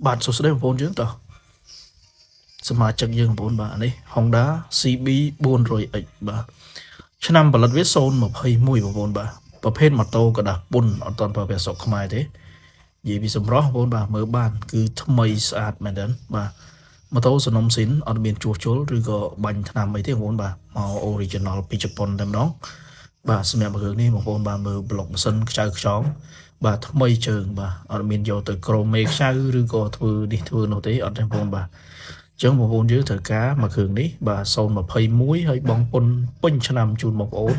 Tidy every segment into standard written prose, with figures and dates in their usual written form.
បាទសួស្តីបងប្អូនយើងតោះសមាជិកយើងបងប្អូនបាទនេះ Honda CB 400X បាទឆ្នាំផលិតវា021បងប្អូនបាទប្រភេទម៉ូតូกระดาษពុនអត់ទាន់ប្រើប្រាស់ស្រុកខ្មែរទេនិយាយពីសម្រស់បងប្អូនបាទមើលបានគឺថ្មីស្អាតមែនទែនបាទម៉ូតូសនំស៊ីនអត់មានជួសជុលឬក៏បាញ់ថ្នាំអីទេបងប្អូនបាទមក original ពីជប៉ុនតែម្ដងបាទសម្រាប់រឿងនេះបងប្អូនបាទមើលប្លុកម៉ាស៊ីនខ្ចៅខ្ចងបាទថ្មីជើងបាទអត់មានយកទៅក្រមមេខ្ចៅឬក៏ធ្វើនេះធ្វើនោះទេអត់ទេបងប្អូនបាទចឹងបងប្អូនយើងត្រូវការមកគ្រឿងនេះបាទ021ហើយបងពុនពេញឆ្នាំជូនបងប្អូន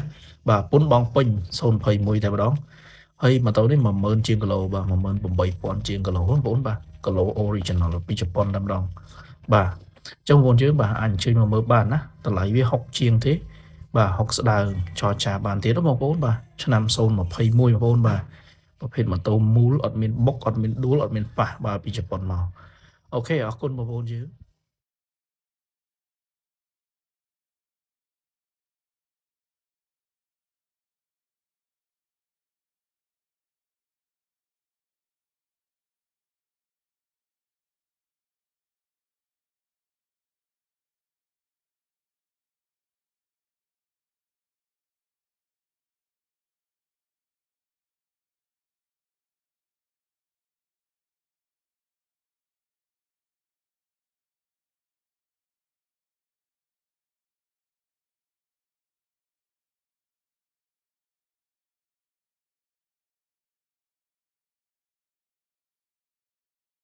បាទពុនបងពេញ021តែម្ដងហើយម៉ូតូនេះ10000ជាងគីឡូបាទ18000ជាងគីឡូបងប្អូនបាទគីឡូ original ពីជប៉ុនតែម្ដងបាទចឹងបងប្អូនយើងបាទអាចអញ្ជើញមកមើលបានណាតម្លៃវា60ជាងទេបាទ60ស្ដើងចរចាបានទៀតបងប្អូនបាទឆ្នាំ021បងប្អូនបាទប្រភេទម៉ូតូមូលអត់មានបុកអត់មានដួលអត់មានប៉ះបាទពីជប៉ុនមកអូខេអរគុណបងប្អូនយើង